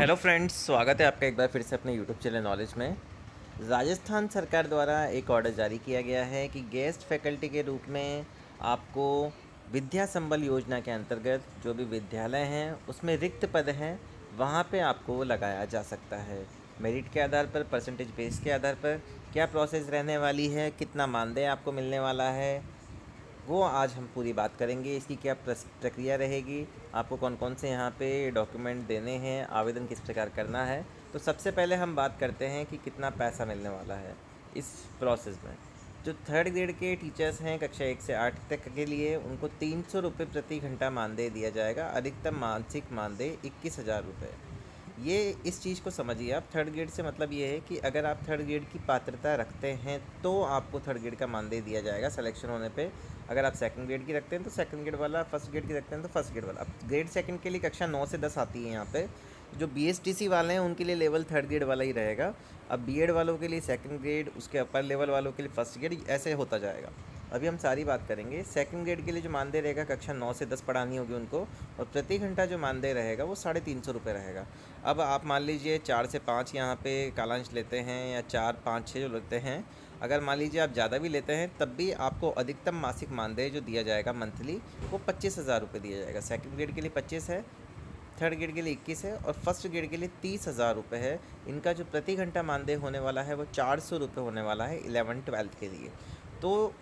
Hello friends, स्वागत है आपका एक बार फिर से अपने यूट्यूब चैनल नॉलेज में। राजस्थान सरकार द्वारा एक ऑर्डर जारी किया गया है कि गेस्ट फैकल्टी के रूप में आपको विद्या संबल योजना के अंतर्गत जो भी विद्यालय हैं उसमें रिक्त पद हैं वहाँ पे आपको लगाया जा सकता है। मेरिट के आधार पर, परसेंटेज बेस के आधार पर क्या प्रोसेस रहने वाली है, कितना मानदेय आपको मिलने वाला है, वो आज हम पूरी बात करेंगे। इसकी क्या प्रक्रिया रहेगी, आपको कौन कौन से यहाँ पे डॉक्यूमेंट देने हैं, आवेदन किस प्रकार करना है। तो सबसे पहले हम बात करते हैं कि कितना पैसा मिलने वाला है इस प्रोसेस में। जो थर्ड ग्रेड के टीचर्स हैं कक्षा 1 से 8 तक के लिए, उनको 300 रुपये प्रति घंटा मानदेय दिया जाएगा। अधिकतम मासिक मानदेय 21,000 रुपये। ये इस चीज़ को समझिए आप। थर्ड ग्रेड से मतलब ये है कि अगर आप थर्ड ग्रेड की पात्रता रखते हैं तो आपको थर्ड ग्रेड का मानदेय दिया जाएगा सिलेक्शन होने पे। अगर आप सेकंड ग्रेड की रखते हैं तो सेकंड ग्रेड वाला, फर्स्ट ग्रेड की रखते हैं तो फर्स्ट ग्रेड वाला। अब ग्रेड सेकंड के लिए कक्षा 9 से 10 आती है यहाँ पे। जो बीएसटीसी वाले हैं उनके लिए लेवल थर्ड ग्रेड वाला ही रहेगा। अब बीएड वालों के लिए सेकंड ग्रेड, उसके अपर लेवल वालों के लिए फर्स्ट ग्रेड, ऐसे होता जाएगा। अभी हम सारी बात करेंगे। सेकंड ग्रेड के लिए जो मानदेय रहेगा, कक्षा 9 से 10 पढ़ानी होगी उनको, और प्रति घंटा जो मानदेय रहेगा वो 350 रुपये रहेगा। अब आप मान लीजिए 4 से 5 यहाँ पे कालांश लेते हैं, या 4, 5, 6 जो लेते हैं। अगर मान लीजिए आप ज़्यादा भी लेते हैं तब भी आपको अधिकतम मासिक मानदेय जो दिया जाएगा मंथली, वो 25,000 रुपये दिया जाएगा। सेकंड ग्रेड के लिए 25 है, थर्ड ग्रेड के लिए 21 है, और फर्स्ट ग्रेड के लिए 30,000 रुपये है। इनका जो प्रति घंटा मानदेय होने वाला है वो 400 रुपये होने वाला है 11-12 के लिए। तो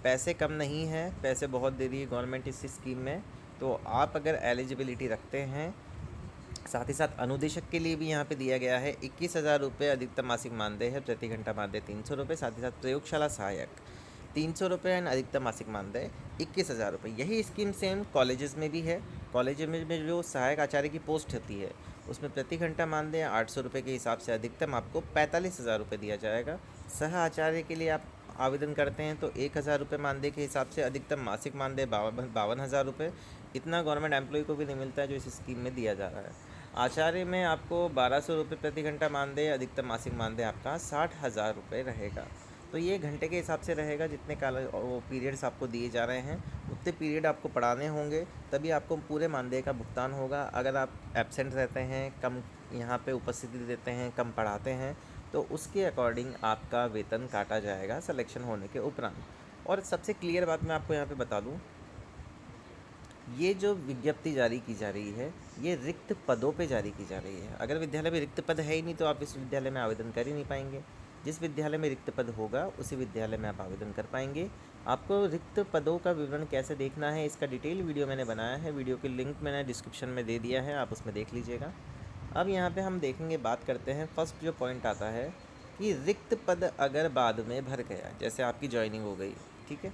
पैसे कम नहीं है, पैसे बहुत दे रही है गवर्नमेंट इस स्कीम में। तो आप अगर एलिजिबिलिटी रखते हैं, साथ ही साथ अनुदेशक के लिए भी यहाँ पे दिया गया है 21,000 रुपये अधिकतम मासिक मानदेय है, प्रति घंटा मानदेय 300 रुपये। साथ ही साथ प्रयोगशाला सहायक 300 रुपये एंड अधिकतम मासिक मानदेय 21,000 रुपये। यही स्कीम सेम कॉलेजेस में भी है। कॉलेज में जो सहायक आचार्य की पोस्ट होती है उसमें प्रति घंटा मानदेय 800 रुपये के हिसाब से अधिकतम आपको 45,000 रुपये दिया जाएगा। सह आचार्य के लिए आप आवेदन करते हैं तो 1,000 रुपये मानदेय के हिसाब से अधिकतम मासिक मानदेय 52,000 रुपये। इतना गवर्नमेंट एम्प्लॉय को भी नहीं मिलता है जो इस स्कीम में दिया जा रहा है। आचार्य में आपको 1,200 रुपये प्रति घंटा मानदेय, अधिकतम मासिक मानदेय आपका 60,000 रुपये रहेगा। तो ये घंटे के हिसाब से रहेगा, जितने काल वो पीरियड्स आपको दिए जा रहे हैं उतने पीरियड आपको पढ़ाने होंगे, तभी आपको पूरे मानदेय का भुगतान होगा। अगर आप एब्सेंट रहते हैं, कम यहाँ पे उपस्थिति देते हैं, कम पढ़ाते हैं, तो उसके अकॉर्डिंग आपका वेतन काटा जाएगा सिलेक्शन होने के उपरांत। और सबसे क्लियर बात मैं आपको यहाँ पे बता दूँ, ये जो विज्ञप्ति जारी की जा रही है ये रिक्त पदों पे जारी की जा रही है। अगर विद्यालय में रिक्त पद है ही नहीं तो आप इस विद्यालय में आवेदन कर ही नहीं पाएंगे। जिस विद्यालय में रिक्त पद होगा उसी विद्यालय में आप आवेदन कर पाएंगे। आपको रिक्त पदों का विवरण कैसे देखना है, इसका डिटेल वीडियो मैंने बनाया है। वीडियो की लिंक मैंने डिस्क्रिप्शन में दे दिया है, आप उसमें देख लीजिएगा। अब यहाँ पे हम देखेंगे, बात करते हैं। फर्स्ट जो पॉइंट आता है कि रिक्त पद अगर बाद में भर गया, जैसे आपकी ज्वाइनिंग हो गई, ठीक है,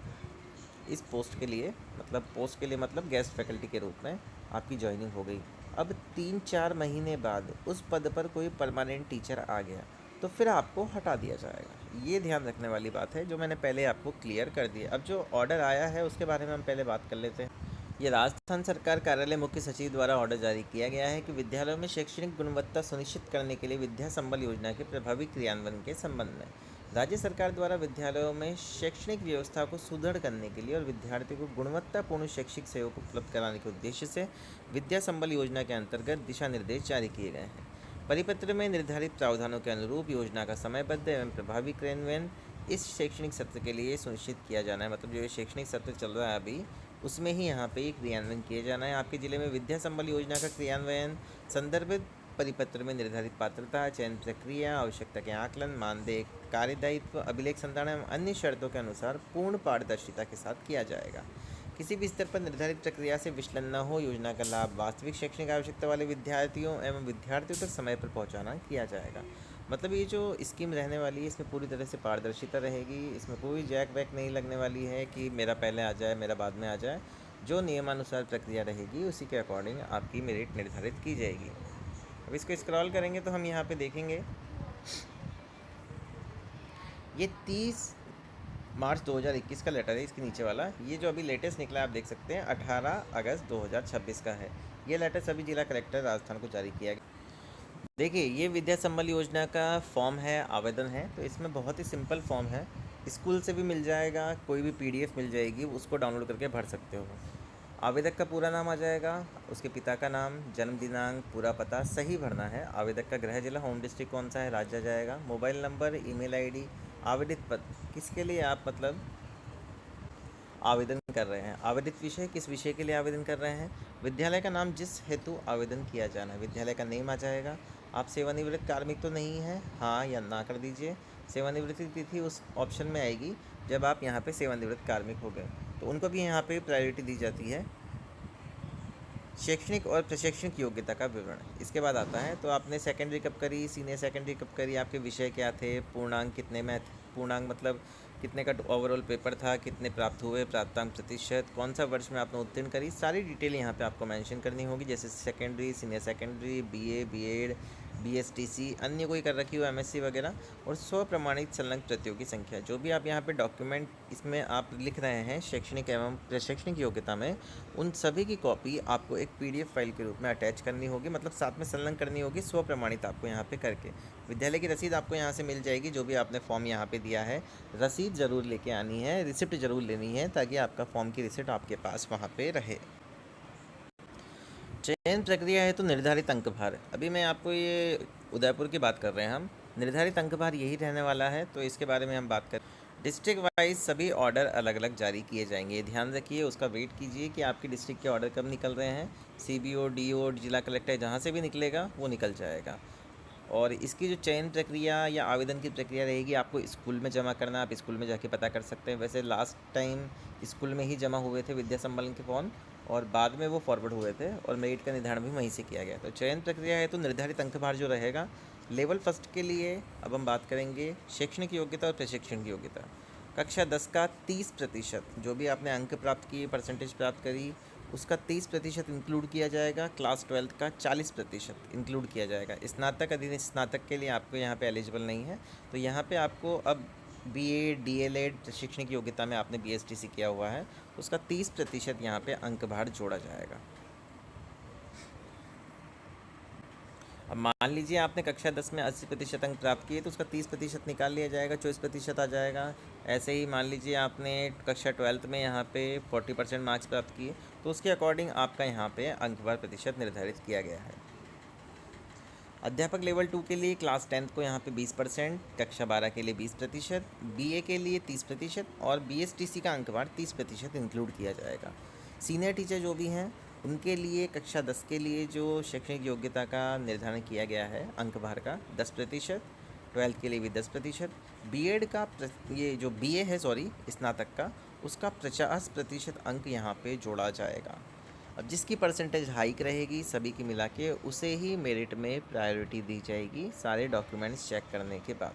इस पोस्ट के लिए, मतलब पोस्ट के लिए मतलब गेस्ट फैकल्टी के रूप में आपकी ज्वाइनिंग हो गई। अब 3-4 महीने बाद उस पद पर कोई परमानेंट टीचर आ गया तो फिर आपको हटा दिया जाएगा। ये ध्यान रखने वाली बात है जो मैंने पहले आपको क्लियर कर दी। अब जो ऑर्डर आया है उसके बारे में हम पहले बात कर लेते हैं। ये राजस्थान सरकार कार्यालय मुख्य सचिव द्वारा ऑर्डर जारी किया गया है कि विद्यालयों में शैक्षणिक गुणवत्ता सुनिश्चित करने के लिए विद्या संबल योजना के प्रभावी क्रियान्वयन के संबंध में राज्य सरकार द्वारा विद्यालयों में शैक्षणिक व्यवस्था को सुदृढ़ करने के लिए और विद्यार्थियों को गुणवत्तापूर्ण शैक्षिक सहयोग उपलब्ध कराने के उद्देश्य से विद्या संबल योजना के अंतर्गत दिशा निर्देश जारी किए गए हैं। परिपत्र में निर्धारित प्रावधानों के अनुरूप योजना का समयबद्ध एवं प्रभावी क्रियान्वयन इस शैक्षणिक सत्र के लिए सुनिश्चित किया जाना है। मतलब जो ये शैक्षणिक सत्र चल रहा है अभी, उसमें ही यहाँ पे क्रियान्वयन किया जाना है। आपके ज़िले में विद्या संबल योजना का क्रियान्वयन संदर्भित परिपत्र में निर्धारित पात्रता, चयन प्रक्रिया, आवश्यकता के आकलन, मानदेय, कार्यदायित्व, अभिलेख संधारण एवं अन्य शर्तों के अनुसार पूर्ण पारदर्शिता के साथ किया जाएगा। किसी भी स्तर पर निर्धारित प्रक्रिया से विचलन न हो, योजना का लाभ वास्तविक शैक्षणिक आवश्यकता वाले विद्यार्थियों एवं विद्यार्थियों तक समय पर पहुंचाना किया जाएगा। मतलब ये जो स्कीम रहने वाली है इसमें पूरी तरह से पारदर्शिता रहेगी। इसमें कोई जैक वैक नहीं लगने वाली है कि मेरा पहले आ जाए मेरा बाद में आ जाए। जो नियमानुसार प्रक्रिया रहेगी उसी के अकॉर्डिंग आपकी मेरिट निर्धारित की जाएगी। अब इसको स्क्रॉल करेंगे तो हम यहाँ पे देखेंगे ये 30 मार्च 2021 का लेटर है। इसके नीचे वाला ये जो अभी लेटेस्ट निकला है आप देख सकते हैं 18 अगस्त 2026 का है। ये लेटर सभी जिला कलेक्टर राजस्थान को जारी किया गया। देखिए ये विद्या संबल योजना का फॉर्म है, आवेदन है। तो इसमें बहुत ही सिंपल फॉर्म है, स्कूल से भी मिल जाएगा, कोई भी PDF मिल जाएगी, उसको डाउनलोड करके भर सकते हो। आवेदक का पूरा नाम आ जाएगा, उसके पिता का नाम, जन्म दिनांक, पूरा पता सही भरना है। आवेदक का गृह जिला, होम डिस्ट्रिक्ट कौन सा है, राज्य आ जाएगा। मोबाइल नंबर, ईमेल आईडी, आवेदित पद, किसके लिए आप मतलब आवेदन कर रहे हैं, आवेदित विषय, किस विषय के लिए आवेदन कर रहे हैं, विद्यालय का नाम जिस हेतु आवेदन किया जाना है, विद्यालय का नेम आ जाएगा। आप सेवानिवृत्त कार्मिक तो नहीं हैं, हाँ या ना कर दीजिए। सेवानिवृत्ति तिथि उस ऑप्शन में आएगी जब आप यहाँ पे सेवानिवृत्त कार्मिक हो गए, तो उनको भी यहाँ पे प्रायोरिटी दी जाती है। शैक्षणिक और प्रशैक्षणिक योग्यता का विवरण इसके बाद आता है। तो आपने सेकेंडरी कब करी, सीनियर सेकेंडरी कब करी, आपके विषय क्या थे, पूर्णांक कितने में, पूर्णांक मतलब कितने का ओवरऑल पेपर था, कितने प्राप्त हुए, प्राप्तांक प्रतिशत, कौन सा वर्ष में आपने उत्तीर्ण करी, सारी डिटेल यहाँ पे आपको मेंशन करनी होगी। जैसे secondary, senior secondary, BA, BEd, BSTC, अन्य कोई कर रखी हो एमएससी वगैरह, और 100 प्रमाणित संलग्न प्रतियों की संख्या। जो भी आप यहाँ पे डॉक्यूमेंट इसमें आप लिख रहे हैं शैक्षणिक एवं प्रशैक्षणिक योग्यता में, उन सभी की कॉपी आपको एक पीडीएफ फाइल के रूप में अटैच करनी होगी, मतलब साथ में संलग्न करनी होगी, 100 प्रमाणित आपको यहाँ पे करके। विद्यालय की रसीद आपको यहाँ से मिल जाएगी, जो भी आपने फॉर्म यहाँ पे दिया है, रसीद ज़रूर लेके आनी है, रिसिप्ट ज़रूर लेनी है, ताकि आपका फॉर्म की रिसिप्ट आपके पास वहाँ पे रहे। चयन प्रक्रिया है तो निर्धारित अंक भार, अभी मैं आपको ये उदयपुर की बात कर रहे हैं हम, निर्धारित अंक भार यही रहने वाला है, तो इसके बारे में हम बात करें। डिस्ट्रिक्ट वाइज सभी ऑर्डर अलग अलग जारी किए जाएंगे, ध्यान रखिए, उसका वेट कीजिए कि आपकी डिस्ट्रिक्ट के ऑर्डर कब निकल रहे हैं। सीबीओ, डीओ, जिला कलेक्टर जहाँ से भी निकलेगा वो निकल जाएगा। और इसकी जो चयन प्रक्रिया या आवेदन की प्रक्रिया रहेगी, आपको स्कूल में जमा करना, आप स्कूल में जाके पता कर सकते हैं। वैसे लास्ट टाइम स्कूल में ही जमा हुए थे विद्या संबल के फॉर्म, और बाद में वो फॉरवर्ड हुए थे, और मेरिट का निर्धारण भी वहीं से किया गया। तो चयन प्रक्रिया है तो निर्धारित अंक भार जो रहेगा, लेवल फर्स्ट के लिए अब हम बात करेंगे शैक्षणिक योग्यता और प्रशिक्षण की योग्यता। कक्षा 10 का 30%, जो भी आपने अंक प्राप्त किए, परसेंटेज प्राप्त करी, उसका 30% इंक्लूड किया जाएगा। क्लास 12 का 40% इंक्लूड किया जाएगा। स्नातक, अधीन स्नातक के लिए आपको यहाँ पे एलिजिबल नहीं है, तो यहाँ पे आपको अब बीए, डीएलएड शैक्षणिक योग्यता में आपने बीएसटीसी किया हुआ है, उसका 30% यहाँ पे अंक भार जोड़ा जाएगा। अब मान लीजिए आपने कक्षा 10 में 80% अंक प्राप्त किए, तो उसका 30% निकाल लिया जाएगा, 24% आ जाएगा। ऐसे ही मान लीजिए आपने कक्षा 12 में यहाँ पे 40% मार्क्स प्राप्त किए, तो उसके अकॉर्डिंग आपका यहाँ पे अंक भार प्रतिशत निर्धारित किया गया है। अध्यापक लेवल 2 के लिए क्लास 10 को यहाँ पे 20%, कक्षा 12 के लिए 20%, बीए के लिए 30% और बीएसटीसी का अंक भार 30% इंक्लूड किया जाएगा। सीनियर टीचर जो भी हैं उनके लिए कक्षा 10 के लिए जो शैक्षणिक योग्यता का निर्धारण किया गया है अंक भार का 10%, 12th के लिए भी 10%, बीएड का ये जो बीए है स्नातक का, उसका 50% अंक यहाँ पे जोड़ा जाएगा। अब जिसकी परसेंटेज हाइक रहेगी सभी की मिला के, उसे ही मेरिट में प्रायोरिटी दी जाएगी सारे डॉक्यूमेंट्स चेक करने के बाद।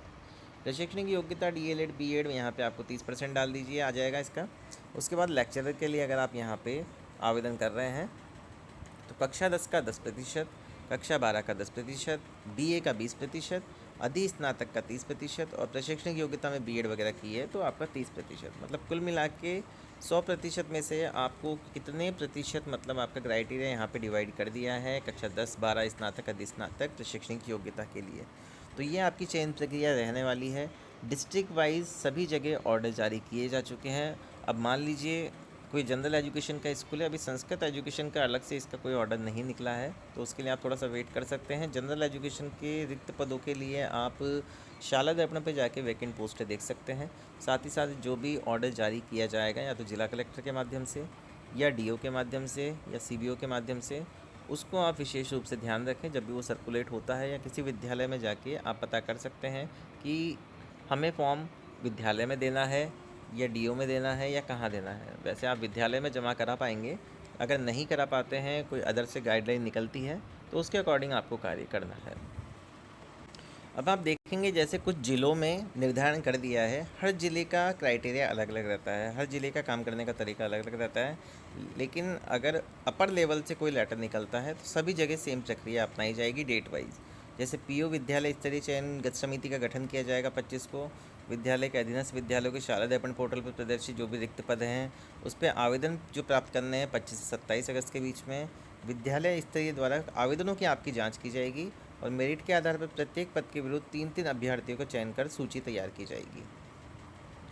प्रशैक्षणिक योग्यता डीएलएड, बीएड में यहाँ पे आपको 30% डाल दीजिए, आ जाएगा इसका। उसके बाद लेक्चरर के लिए अगर आप यहाँ पे आवेदन कर रहे हैं, तो कक्षा 10 का 10%, कक्षा 12 का 10%, बीए का 20%, अधि स्नातक का 30% और प्रशैक्षणिक योग्यता में बीएड वगैरह की है तो आपका 30%, मतलब कुल मिला के 100% में से आपको कितने प्रतिशत, मतलब आपका क्राइटेरिया यहाँ पे डिवाइड कर दिया है कक्षा 10, 12 स्नातक, अधि स्नातक, प्रशैक्षणिक योग्यता के लिए। तो ये आपकी चयन प्रक्रिया रहने वाली है। डिस्ट्रिक्ट वाइज सभी जगह ऑर्डर जारी किए जा चुके हैं। अब मान लीजिए कोई जनरल एजुकेशन का स्कूल है, अभी संस्कृत एजुकेशन का अलग से इसका कोई ऑर्डर नहीं निकला है, तो उसके लिए आप थोड़ा सा वेट कर सकते हैं। जनरल एजुकेशन के रिक्त पदों के लिए आप शाला दर्पण पे जाके वैकेंट पोस्टें देख सकते हैं। साथ ही साथ जो भी ऑर्डर जारी किया जाएगा या तो जिला कलेक्टर के माध्यम से या डीओ के माध्यम से या सीबीओ के माध्यम से, उसको आप विशेष रूप से ध्यान रखें। जब भी वो सर्कुलेट होता है या किसी विद्यालय में जाके आप पता कर सकते हैं कि हमें फॉर्म विद्यालय में देना है या डीओ में देना है या कहाँ देना है। वैसे आप विद्यालय में जमा करा पाएंगे, अगर नहीं करा पाते हैं, कोई अदर से गाइडलाइन निकलती है तो उसके अकॉर्डिंग आपको कार्य करना है। अब आप देखेंगे जैसे कुछ ज़िलों में निर्धारण कर दिया है, हर ज़िले का क्राइटेरिया अलग अलग रहता है, हर ज़िले का काम करने का तरीका अलग अलग रहता है, लेकिन अगर अपर लेवल से कोई लेटर निकलता है तो सभी जगह सेम प्रक्रिया अपनाई जाएगी डेट वाइज। जैसे पीओ विद्यालय स्तरीय चयन समिति का गठन किया जाएगा 25 को। विद्यालय के अधीनस्थ विद्यालयों के शाला दर्पण पोर्टल पर प्रदर्शित जो भी रिक्त पद हैं उस पर आवेदन जो प्राप्त करने हैं 25 से 27 अगस्त के बीच में विद्यालय स्तरीय द्वारा आवेदनों की आपकी जांच की जाएगी और मेरिट के आधार पर प्रत्येक पद के विरुद्ध 3-3 अभ्यर्थियों का चयन कर सूची तैयार की जाएगी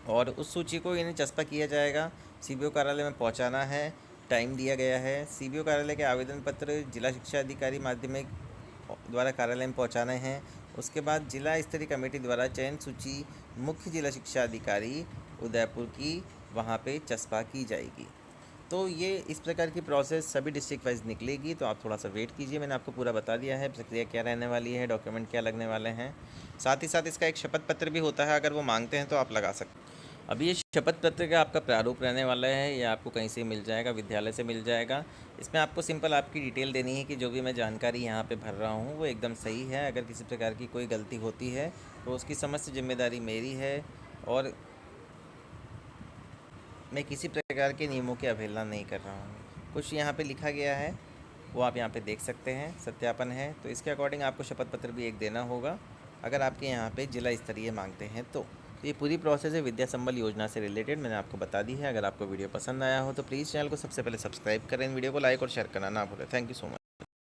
और उस सूची को इन्हें चस्पा किया जाएगा, सीबीओ कार्यालय में पहुंचाना है टाइम दिया गया है। सीबीओ कार्यालय के आवेदन पत्र जिला शिक्षा अधिकारी माध्यमिक द्वारा कार्यालय में पहुंचाने हैं। उसके बाद जिला स्तरीय कमेटी द्वारा चयन सूची मुख्य जिला शिक्षा अधिकारी उदयपुर की वहां पे चस्पा की जाएगी। तो ये इस प्रकार की प्रोसेस सभी डिस्ट्रिक्ट वाइज निकलेगी, तो आप थोड़ा सा वेट कीजिए। मैंने आपको पूरा बता दिया है प्रक्रिया क्या रहने वाली है, डॉक्यूमेंट क्या लगने वाले हैं। साथ ही साथ इसका एक शपथ पत्र भी होता है, अगर वो मांगते हैं तो आप लगा सकते हैं। अब ये शपथ पत्र का आपका प्रारूप रहने वाला है, ये आपको कहीं से मिल जाएगा, विद्यालय से मिल जाएगा। इसमें आपको सिंपल आपकी डिटेल देनी है कि जो भी मैं जानकारी यहाँ पे भर रहा हूँ वो एकदम सही है। अगर किसी प्रकार की कोई गलती होती है तो उसकी समस्त जिम्मेदारी मेरी है, और मैं किसी प्रकार के नियमों की अवहेलना नहीं कर रहा हूँ। कुछ यहाँ पे लिखा गया है वो आप यहाँ पे देख सकते हैं, सत्यापन है। तो इसके अकॉर्डिंग आपको शपथ पत्र भी एक देना होगा, अगर आपके यहाँ पे जिला स्तरीय मांगते हैं तो। ये पूरी प्रोसेस है विद्या संबल योजना से रिलेटेड, मैंने आपको बता दी है। अगर आपको वीडियो पसंद आया हो तो प्लीज़ चैनल को सबसे पहले सब्सक्राइब करें, वीडियो को लाइक और शेयर करना ना भूलें। Thank you so much.